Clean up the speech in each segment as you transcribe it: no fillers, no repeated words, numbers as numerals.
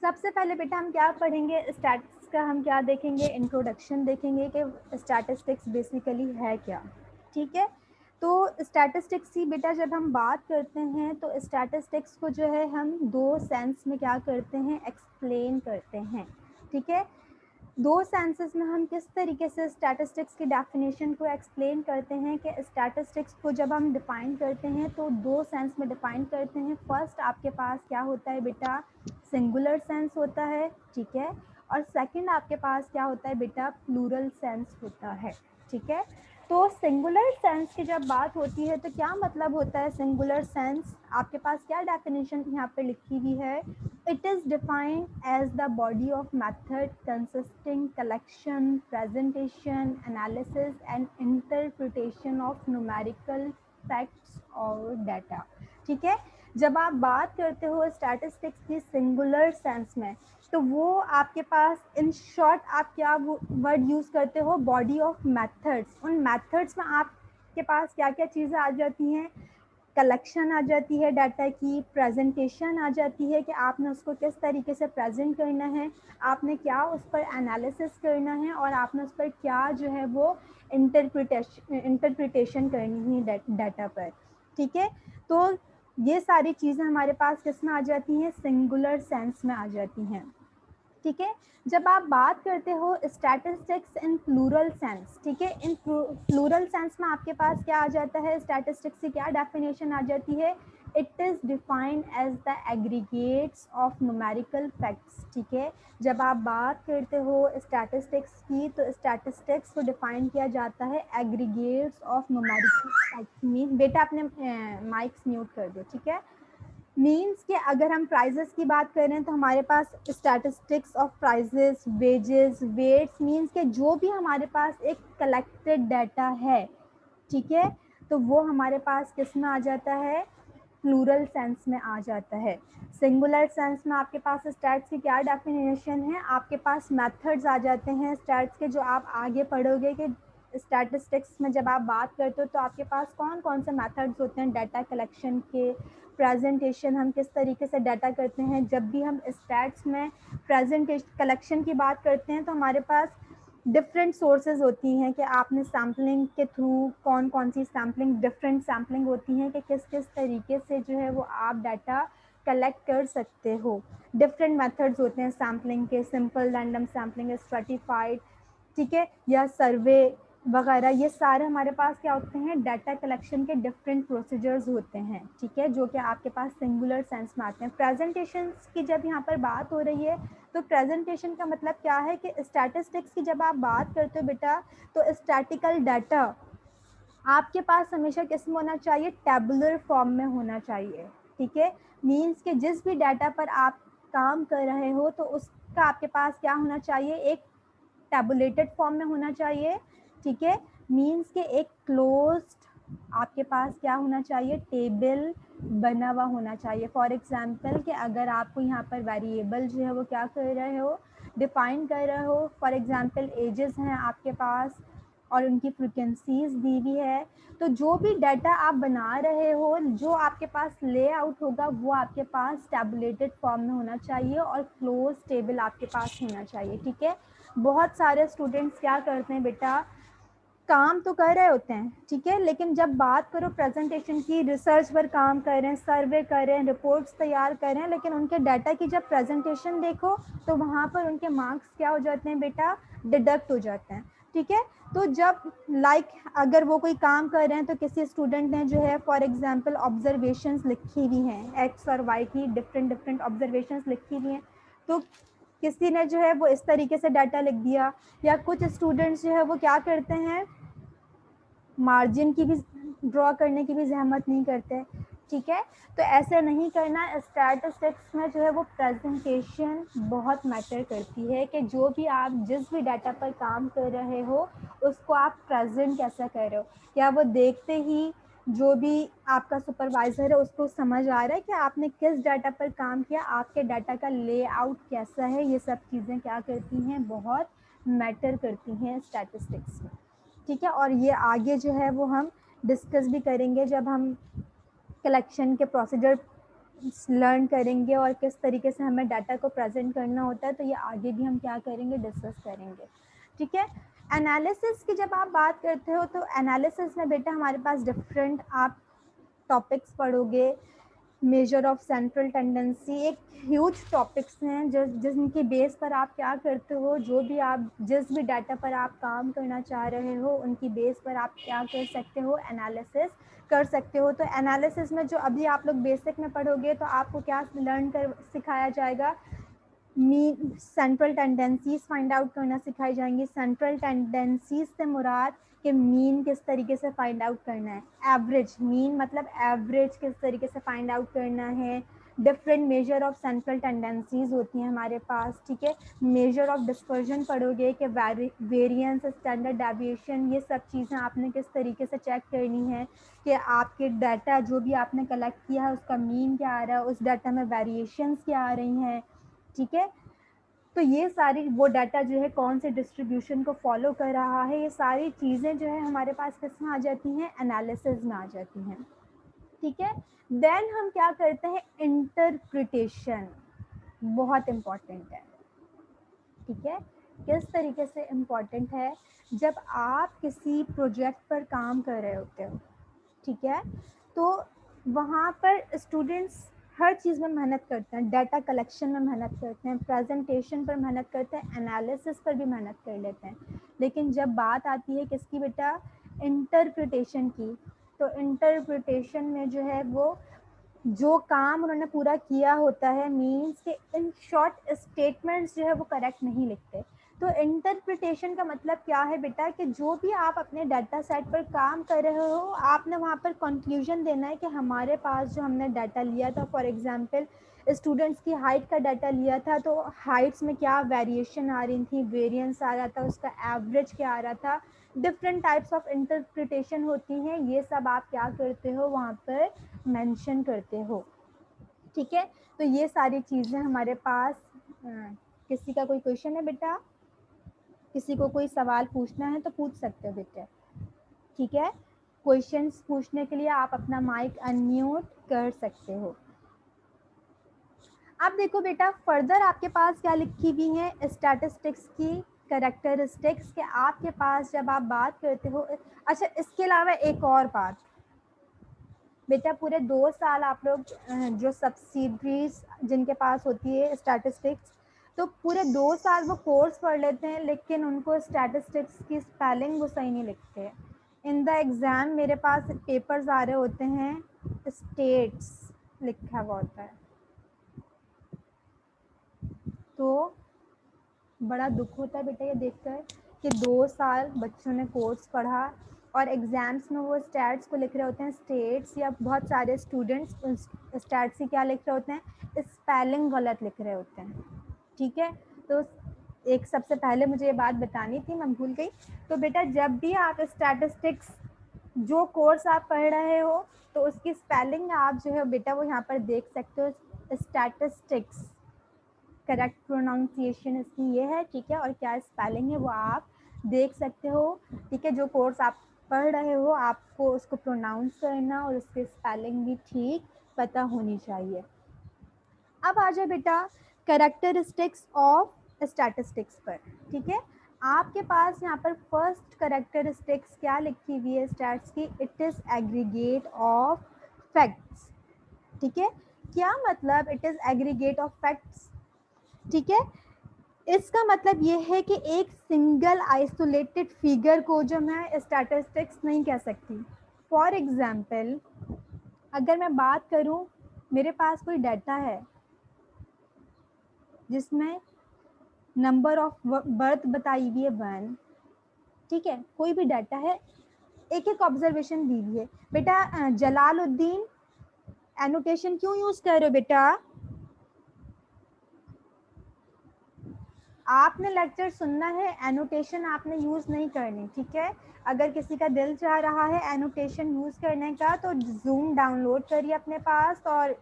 सबसे पहले बेटा हम क्या पढ़ेंगे, स्टैटिस्टिक्स का हम क्या देखेंगे, इंट्रोडक्शन देखेंगे कि स्टैटिस्टिक्स बेसिकली है क्या। ठीक है, तो स्टैटिस्टिक्स की बेटा जब हम बात करते हैं तो स्टैटिस्टिक्स को जो है हम दो सेंस में क्या करते हैं, एक्सप्लेन करते हैं। ठीक है, दो सेंसेस में हम किस तरीके से स्टैटिस्टिक्स की डेफिनेशन को एक्सप्लेन करते हैं कि स्टैटिस्टिक्स को जब हम डिफाइन करते हैं तो दो सेंस में डिफाइन करते हैं। फर्स्ट आपके पास क्या होता है बेटा, सिंगुलर सेंस होता है। ठीक है, और सेकंड आपके पास क्या होता है बेटा, प्लूरल सेंस होता है। ठीक है, तो सिंगुलर सेंस की जब बात होती है तो क्या मतलब होता है सिंगुलर सेंस, आपके पास क्या डेफिनेशन यहाँ पे लिखी हुई है, it is defined as the body of method consisting collection, presentation, analysis and interpretation of numerical facts और data। ठीक है, जब आप बात करते हो स्टैटिस्टिक्स की सिंगुलर सेंस में तो वो आपके पास इन शॉर्ट आप क्या वर्ड यूज़ करते हो, बॉडी ऑफ मेथड्स। उन मेथड्स में आपके पास क्या क्या चीज़ें आ जाती हैं, कलेक्शन आ जाती है डाटा की, प्रेजेंटेशन आ जाती है कि आपने उसको किस तरीके से प्रेजेंट करना है, आपने क्या उस पर एनालिसिस करना है और आपने उस पर क्या जो है वो इंटरप्रिटेशन करनी है डाटा पर। ठीक है, तो ये सारी चीज़ें हमारे पास किस में आ जाती हैं, सिंगुलर सेंस में आ जाती हैं। ठीक है, जब आप बात करते हो स्टैटिस्टिक्स इन प्लूरल सेंस, ठीक है, इन प्लूरल सेंस में आपके पास क्या आ जाता है, स्टैटिस्टिक्स की क्या डेफिनेशन आ जाती है, it is defined as the aggregates of numerical facts. ठीक है, जब आप बात करते हो स्टैटिस्टिक्स की तो स्टैटिस्टिक्स को डिफाइन किया जाता है aggregates of numerical facts. Mean बेटा आपने माइक्स म्यूट कर दो। ठीक है, मीन्स कि अगर हम प्राइजेस की बात करें तो हमारे पास statistics of prices, wages, weights, means के जो भी हमारे पास एक कलेक्टेड डाटा है, ठीक है, तो वो हमारे पास किस में आ जाता है, प्लूरल सेंस में आ जाता है। सिंगुलर सेंस में आपके पास स्टैट्स की क्या डेफिनेशन है, आपके पास मेथड्स आ जाते हैं स्टैट्स के, जो आप आगे पढ़ोगे कि स्टैटिस्टिक्स में जब आप बात करते हो तो आपके पास कौन कौन से मेथड्स होते हैं डाटा कलेक्शन के, प्रेजेंटेशन हम किस तरीके से डाटा करते हैं। जब भी हम स्टैट्स में प्रेजेंटेशन कलेक्शन की बात करते हैं तो हमारे पास डिफरेंट सोर्सेज होती हैं कि आपने सैम्पलिंग के थ्रू कौन कौन सी सैम्पलिंग, डिफरेंट सैम्पलिंग होती हैं कि किस किस तरीके से जो है वो आप डाटा कलेक्ट कर सकते हो। डिफरेंट मेथड्स होते हैं सैम्पलिंग के, सिंपल रैंडम सैम्पलिंग, स्ट्रेटिफाइड, ठीक है, या सर्वे वगैरह, ये सारे हमारे पास क्या होते हैं, डाटा कलेक्शन के डिफरेंट प्रोसीजर्स होते हैं। ठीक है, जो कि आपके पास सिंगुलर सेंस में आते हैं। प्रेजेंटेशन की जब यहाँ पर बात हो रही है तो प्रेजेंटेशन का मतलब क्या है कि स्टैटिस्टिक्स की जब आप बात करते हो बेटा तो स्टैटिकल डाटा आपके पास हमेशा किस में होना चाहिए, टेबुलर फॉर्म में होना चाहिए। ठीक है, मीन्स के जिस भी डाटा पर आप काम कर रहे हो तो उसका आपके पास क्या होना चाहिए, एक टेबुलेटेड फॉर्म में होना चाहिए। ठीक है, मीन्स के एक क्लोज्ड आपके पास क्या होना चाहिए, टेबल बना हुआ होना चाहिए। फॉर एग्जांपल कि अगर आपको यहाँ पर वेरिएबल जो है वो क्या कर रहे हो, डिफाइन कर रहे हो, फॉर एग्जांपल एजेस हैं आपके पास और उनकी फ्रिक्वेंसीज दी हुई है, तो जो भी डाटा आप बना रहे हो, जो आपके पास लेआउट होगा वो आपके पास टैबुलेटेड फॉर्म में होना चाहिए और क्लोज टेबल आपके पास होना चाहिए। ठीक है, बहुत सारे स्टूडेंट्स क्या करते हैं बेटा, काम तो कर रहे होते हैं, ठीक है, लेकिन जब बात करो प्रेजेंटेशन की, रिसर्च पर काम कर रहे हैं, सर्वे कर रहे हैं, रिपोर्ट्स तैयार कर रहे हैं, लेकिन उनके डाटा की जब प्रेजेंटेशन देखो तो वहाँ पर उनके मार्क्स क्या हो जाते हैं बेटा, डिडक्ट हो जाते हैं। ठीक है, तो जब अगर वो कोई काम कर रहे हैं तो किसी स्टूडेंट ने जो है फॉर एग्जांपल ऑब्जर्वेशंस लिखी हुई हैं, एक्स और वाई की डिफरेंट डिफरेंट ऑब्जर्वेशंस लिखी हुई हैं, तो किसी ने जो है वो इस तरीके से डाटा लिख दिया, या कुछ स्टूडेंट्स जो है वो क्या करते हैं, मार्जिन की भी ड्रॉ करने की भी जहमत नहीं करते। ठीक है, तो ऐसे नहीं करना। स्टैटिस्टिक्स में जो है वो प्रेजेंटेशन बहुत मैटर करती है कि जो भी आप जिस भी डाटा पर काम कर रहे हो उसको आप प्रेजेंट कैसा कर रहे हो, क्या वो देखते ही जो भी आपका सुपरवाइजर है उसको समझ आ रहा है कि आपने किस डाटा पर काम किया, आपके डाटा का लेआउट कैसा है, ये सब चीज़ें क्या करती हैं, बहुत मैटर करती हैं स्टैटिस्टिक्स में। ठीक है, और ये आगे जो है वो हम डिस्कस भी करेंगे जब हम कलेक्शन के प्रोसीजर लर्न करेंगे और किस तरीके से हमें डाटा को प्रेजेंट करना होता है, तो ये आगे भी हम क्या करेंगे, डिस्कस करेंगे। ठीक है। एनालिसिस की जब आप बात करते हो तो एनालिसिस में बेटा हमारे पास डिफरेंट आप टॉपिक्स पढ़ोगे। मेजर ऑफ सेंट्रल टेंडेंसी एक ह्यूज टॉपिक्स हैं जिनकी बेस पर आप क्या करते हो, जो भी आप जिस भी डाटा पर आप काम करना चाह रहे हो उनकी बेस पर आप क्या कर सकते हो, एनालिसिस कर सकते हो। तो एनालिसिस में जो अभी आप लोग बेसिक में पढ़ोगे तो आपको क्या लर्न कर सिखाया जाएगा, mean central tendencies find out करना सिखाई जाएंगी। सेंट्रल टेंडेंसीज से मुराद कि मीन किस तरीके से फाइंड आउट करना है, एवरेज, मीन मतलब एवरेज किस तरीके से फाइंड आउट करना है। Different measure of central tendencies होती हैं हमारे पास। ठीक है। मेजर ऑफ डिस्पर्जन पढ़ोगे कि वेरिएंस, स्टैंडर्ड डेविएशन, ये सब चीज़ें आपने किस तरीके से चेक करनी है कि आपके डाटा जो भी आपने कलेक्ट किया है उसका मीन क्या आ रहा है, उस डाटा में वेरिएशंस क्या आ रही हैं। ठीक है। तो ये सारी वो डाटा जो है कौन से डिस्ट्रीब्यूशन को फॉलो कर रहा है, ये सारी चीज़ें जो है हमारे पास किस में आ जाती हैं, एनालिसिस में आ जाती हैं। ठीक है। देन हम क्या करते हैं, इंटरप्रिटेशन, बहुत इम्पॉर्टेंट है। ठीक है। किस तरीके से इम्पॉर्टेंट है, जब आप किसी प्रोजेक्ट पर काम कर रहे होते हो, ठीक है, तो वहाँ पर स्टूडेंट्स हर चीज़ में मेहनत करते हैं, डाटा कलेक्शन में मेहनत करते हैं, प्रेजेंटेशन पर मेहनत करते हैं, एनालिसिस पर भी मेहनत कर लेते हैं। लेकिन जब बात आती है किसकी बेटा, इंटरप्रिटेशन की, तो इंटरप्रिटेशन में जो है वो जो काम उन्होंने पूरा किया होता है, मीन्स के इन शॉर्ट स्टेटमेंट्स जो है वो करेक्ट नहीं लिखते। तो इंटरप्रिटेशन का मतलब क्या है बेटा, कि जो भी आप अपने डाटा सेट पर काम कर रहे हो आपने वहाँ पर कंक्लूजन देना है कि हमारे पास जो हमने डाटा लिया था, फॉर एग्जांपल स्टूडेंट्स की हाइट का डाटा लिया था, तो हाइट्स में क्या वेरिएशन आ रही थी, वेरिएंस आ रहा था, उसका एवरेज क्या आ रहा था, डिफरेंट टाइप्स ऑफ इंटरप्रिटेशन होती हैं, ये सब आप क्या करते हो वहाँ पर मेंशन करते हो। ठीक है। तो ये सारी चीज़ें हमारे पास। किसी का कोई क्वेश्चन है बेटा, किसी को कोई सवाल पूछना है तो पूछ सकते हो बेटा। ठीक है। क्वेश्चंस पूछने के लिए आप अपना माइक अनम्यूट कर सकते हो। अब देखो बेटा, फर्दर आपके पास क्या लिखी हुई है, स्टैटिस्टिक्स की कैरेक्टरिस्टिक्स के आपके पास जब आप बात करते हो। अच्छा, इसके अलावा एक और बात बेटा, पूरे 2 साल आप लोग जो सब्सिडरीज जिनके पास होती है स्टैटिस्टिक्स, तो पूरे 2 साल वो कोर्स पढ़ लेते हैं, लेकिन उनको स्टैटिस्टिक्स की स्पेलिंग वो सही नहीं लिखते। इन द एग्ज़ाम मेरे पास पेपर्स आ रहे होते हैं, स्टेट्स लिखा हुआ होता है, तो बड़ा दुख होता है बेटा ये देखकर कि 2 साल बच्चों ने कोर्स पढ़ा और एग्ज़ाम्स में वो स्टैट्स को लिख रहे होते हैं स्टेट्स, या बहुत सारे स्टूडेंट्स स्टैट्स की क्या लिख रहे होते हैं, स्पेलिंग गलत लिख रहे होते हैं। ठीक है। तो एक सबसे पहले मुझे ये बात बतानी थी, मैं भूल गई। तो बेटा जब भी आप स्टैटिस्टिक्स जो कोर्स आप पढ़ रहे हो तो उसकी स्पेलिंग आप जो है बेटा वो यहाँ पर देख सकते हो, स्टैटिस्टिक्स, करेक्ट प्रोनाउंसिएशन इसकी ये है। ठीक है। और क्या स्पेलिंग है वो आप देख सकते हो। ठीक है। जो कोर्स आप पढ़ रहे हो आपको उसको प्रोनाउंस करना और उसकी स्पेलिंग भी ठीक पता होनी चाहिए। अब आ जाए बेटा कैरेक्टरिस्टिक्स ऑफ स्टैटिस्टिक्स पर। ठीक है। आपके पास यहाँ पर फर्स्ट कैरेक्टरिस्टिक्स क्या लिखी हुई है स्टैट्स की, it is aggregate of facts. ठीक है। क्या मतलब it is aggregate of facts? ठीक है। इसका मतलब ये है कि एक सिंगल आइसोलेटेड फिगर को जो मैं स्टैटिस्टिक्स नहीं कह सकती। फॉर एग्जाम्पल अगर मैं बात करूं, मेरे पास कोई डाटा है जिसमें नंबर ऑफ बर्थ बताई हुई है 1। ठीक है। कोई भी डाटा है, एक एक ऑब्जर्वेशन दी हुई है। बेटा जलालुद्दीन एनोटेशन क्यों यूज कर रहे हो बेटा? आपने लेक्चर सुनना है, एनोटेशन आपने यूज़ नहीं करनी। ठीक है। अगर किसी का दिल चाह रहा है एनोटेशन यूज़ करने का तो जूम डाउनलोड करिए अपने पास और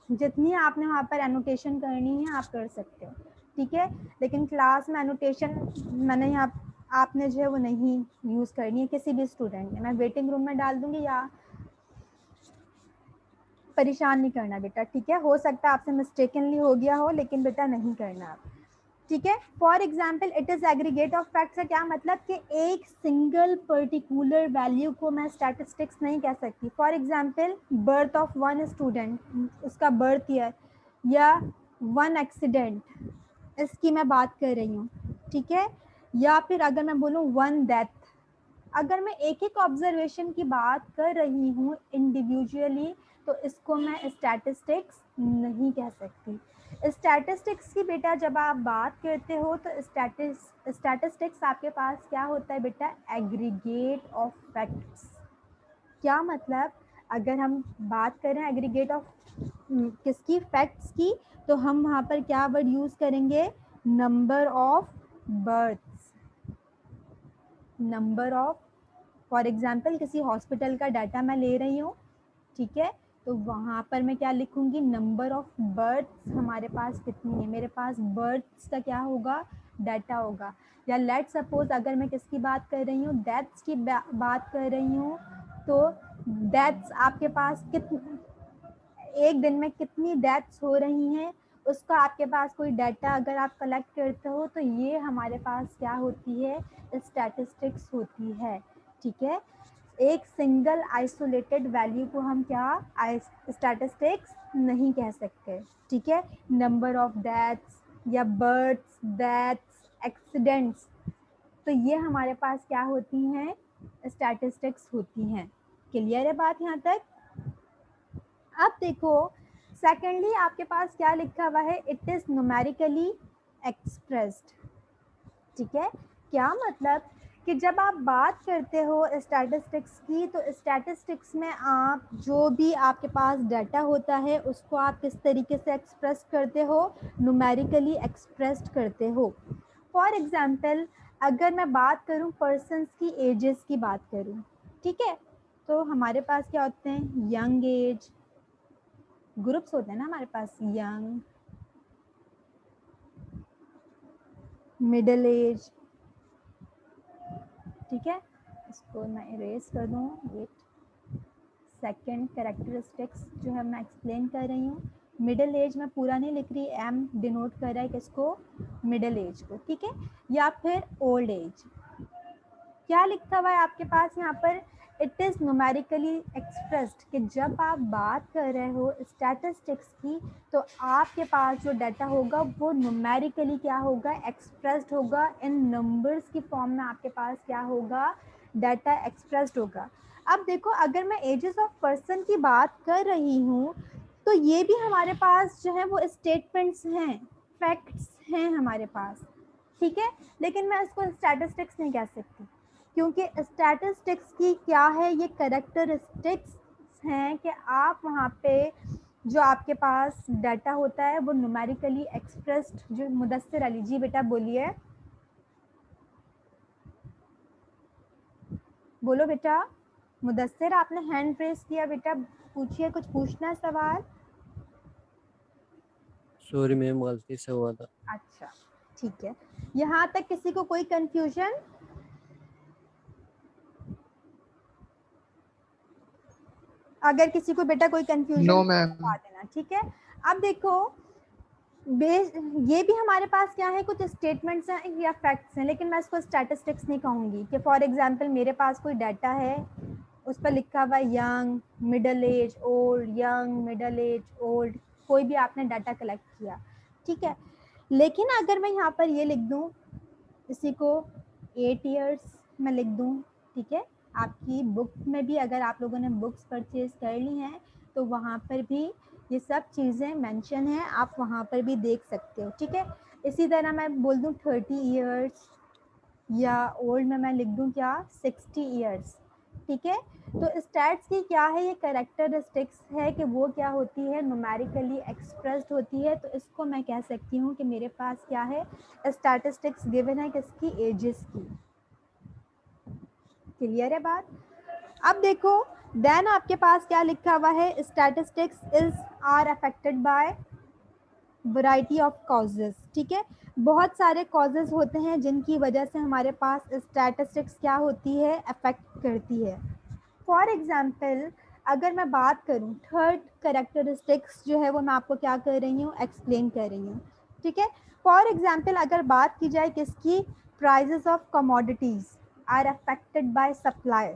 जितनी आपने वहाँ पर एनोटेशन करनी है आप कर सकते हो। ठीक है। लेकिन क्लास में एनोटेशन मैंने यहाँ आपने जो है वो नहीं यूज़ करनी है किसी भी स्टूडेंट ने। मैं वेटिंग रूम में डाल दूँगी या परेशान नहीं करना बेटा, ठीक है। हो सकता है आपसे मिस्टेकनली हो गया हो, लेकिन बेटा नहीं करना आप, ठीक है। For example it is aggregate of facts का क्या मतलब कि एक सिंगल पर्टिकुलर वैल्यू को मैं स्टैटिस्टिक्स नहीं कह सकती। For example birth of one student, उसका बर्थ ईयर, या वन एक्सीडेंट, इसकी मैं बात कर रही हूँ, ठीक है। या फिर अगर मैं बोलूँ वन डेथ, अगर मैं एक एक ऑब्जर्वेशन की बात कर रही हूँ इंडिविजुअली, तो इसको मैं स्टैटिस्टिक्स नहीं कह सकती। स्टैटिस्टिक्स की बेटा जब आप बात करते हो तो स्टैटिस्टिक्स आपके पास क्या होता है बेटा, एग्रीगेट ऑफ फैक्ट्स। क्या मतलब, अगर हम बात करें एग्रीगेट ऑफ किसकी, फैक्ट्स की, तो हम वहाँ पर क्या वर्ड यूज करेंगे, number of births, number of. For example किसी हॉस्पिटल का डाटा मैं ले रही हूँ, ठीक है, तो वहाँ पर मैं क्या लिखूंगी, नंबर ऑफ बर्थ्स हमारे पास कितनी है, मेरे पास बर्थ्स का क्या होगा, डाटा होगा। या लेट सपोज अगर मैं किसकी बात कर रही हूँ, डेथ्स की बात कर रही हूँ, तो डेथ्स आपके पास एक दिन में कितनी डेथ्स हो रही हैं, उसका आपके पास कोई डाटा अगर आप कलेक्ट करते हो, तो ये हमारे पास क्या होती है, स्टैटिस्टिक्स होती है, ठीक है। एक सिंगल आइसोलेटेड वैल्यू को हम क्या, स्टैटिस्टिक्स नहीं कह सकते, ठीक है। नंबर ऑफ डेथ्स या बर्थ्स, डेथ्स, एक्सीडेंट्स, तो ये हमारे पास क्या होती हैं, स्टैटिस्टिक्स होती हैं। क्लियर है बात यहाँ तक। अब देखो सेकेंडली आपके पास क्या लिखा हुआ है, इट इज न्यूमेरिकली एक्सप्रेस्ड, ठीक है। क्या मतलब कि जब आप बात करते हो स्टैटिस्टिक्स की, तो स्टैटिस्टिक्स में आप जो भी आपके पास डाटा होता है उसको आप किस तरीके से एक्सप्रेस करते हो, न्यूमेरिकली एक्सप्रेस्ड करते हो। फॉर एग्जांपल अगर मैं बात करूं पर्सन्स की एजेस की बात करूं, ठीक है, तो हमारे पास क्या होते हैं, यंग एज ग्रुप्स होते हैं ना हमारे पास, यंग, मिडिल एज, ठीक है। इसको मैं इरेज कर दूँ, वेट, सेकंड कैरेक्टरिस्टिक्स जो है मैं एक्सप्लेन कर रही हूँ। मिडिल एज में पूरा नहीं लिख रही, एम डिनोट कर रहा है किसको, मिडिल एज को, ठीक है। या फिर ओल्ड एज, क्या लिखा हुआ है आपके पास यहाँ पर, इट इज़ न्यूमेरिकली एक्सप्रेस्ड, कि जब आप बात कर रहे हो स्टैटिस्टिक्स की, तो आपके पास जो डाटा होगा वो न्यूमेरिकली क्या होगा, एक्सप्रेस्ड होगा, इन नंबर्स की फॉर्म में आपके पास क्या होगा, डाटा एक्सप्रेस्ड होगा। अब देखो अगर मैं एजेस ऑफ पर्सन की बात कर रही हूँ, तो ये भी हमारे पास जो है वो स्टेटमेंट्स हैं, फैक्ट्स हैं हमारे पास, ठीक है। लेकिन मैं इसको स्टैटिस्टिक्स नहीं कह सकती, क्योंकि स्टैटिस्टिक्स की क्या है, ये कैरेक्टरिस्टिक्स हैं कि आप वहाँ पे जो आपके पास डाटा होता है वो न्यूमेरिकली एक्सप्रेस्ड। जो मुदस्सिर अली जी बेटा बोलिए, बोलो बेटा, मुदस्सिर आपने हैंड प्रेस किया बेटा, पूछिए, कुछ पूछना है सवाल। सॉरी मैम, गलती से हुआ था। अच्छा ठीक है, यहाँ तक किसी को कोई कंफ्यूजन, अगर किसी को बेटा कोई कंफ्यूजन नो तो मैम। बता देना, ठीक है। अब देखो ये भी हमारे पास क्या है, कुछ स्टेटमेंट्स हैं या फैक्ट्स हैं, लेकिन मैं इसको स्टैटिस्टिक्स नहीं कहूँगी। कि फॉर एग्जांपल मेरे पास कोई डाटा है, उस पर लिखा हुआ young, middle age, old, young, middle age, old, कोई भी आपने डाटा कलेक्ट किया, ठीक है। लेकिन अगर मैं यहाँ पर ये लिख दूँ, किसी को 8 इयर्स में लिख दूँ, ठीक है। आपकी बुक में भी अगर आप लोगों ने बुक्स परचेज कर ली हैं, तो वहाँ पर भी ये सब चीज़ें मेंशन हैं, आप वहाँ पर भी देख सकते हो, ठीक है। इसी तरह मैं बोल दूँ 30 इयर्स, या ओल्ड में मैं लिख दूँ क्या, 60 इयर्स, ठीक है। तो स्टैट्स की क्या है, ये कैरेक्टरिस्टिक्स है कि वो क्या होती है, न्यूमेरिकली एक्सप्रेस्ड होती है। तो इसको मैं कह सकती हूँ कि मेरे पास क्या है, स्टैटिस्टिक्स गिवन है किसकी, एजेस की। क्लियर है बात। अब देखो देन आपके पास क्या लिखा हुआ है, statistics is are affected by variety of causes, ठीक है। बहुत सारे कॉजेस होते हैं जिनकी वजह से हमारे पास स्टैटिस्टिक्स क्या होती है, अफेक्ट करती है। फॉर एग्जाम्पल अगर मैं बात करूं थर्ड कैरेक्टरिस्टिक्स जो है वो मैं आपको क्या कर रही हूँ, एक्सप्लेन कर रही हूँ, ठीक है। फॉर एग्जाम्पल अगर बात की जाए किसकी, prices of commodities are affected by supply.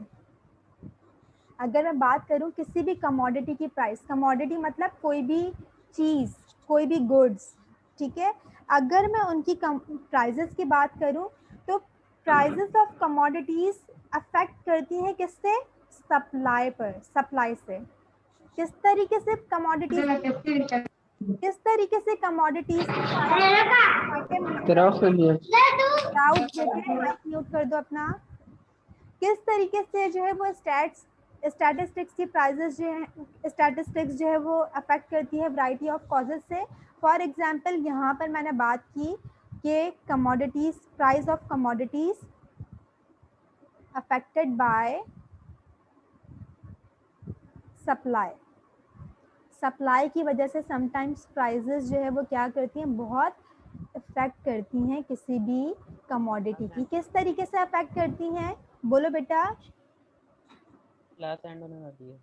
अगर मैं बात करूं किसी भी कमोडिटी की प्राइस, कमोडिटी मतलब कोई भी चीज़, कोई भी गुड्स, ठीक है, अगर मैं उनकी प्राइजेस की बात करूं तो प्राइजेस ऑफ कमोडिटीज अफेक्ट करती हैं किससे, सप्लाई पर, सप्लाई से। किस तरीके से कमोडिटीज, किस तरीके से कमोडिटीज माइक म्यूट कर दो अपना। किस तरीके से जो है वो स्टैटिस्टिक्स की प्राइजेस जो है, स्टैटिस्टिक्स जो है वो अफेक्ट करती है वैरायटी ऑफ कॉजेज से। फॉर एग्जांपल यहाँ पर मैंने बात की कि commodities, price of commodities affected by supply. Supply की वजह से समटाइम्स प्राइजेस जो है वो क्या करती हैं, बहुत अफेक्ट करती हैं किसी भी कमोडिटी की। किस तरीके से अफेक्ट करती हैं, बोलो बेटा। क्लास एंड होने वाली है।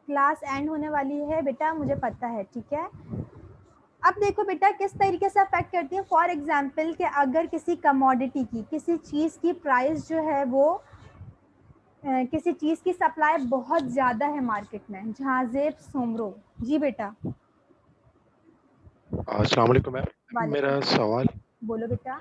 क्लास एंड होने वाली है बेटा, मुझे पता है, ठीक है। अब देखो बेटा किस तरीके से अफेक्ट करती है। फॉर एग्जांपल कि अगर किसी कमोडिटी की, किसी चीज़ की प्राइस जो है वो किसी चीज़ की सप्लाई बहुत ज़्यादा है मार्केट में, जहाजेब सोमरो। जी बेटा। अस्सलाम वालेकुम मैम, मेरा सवाल, बोलो बेटा।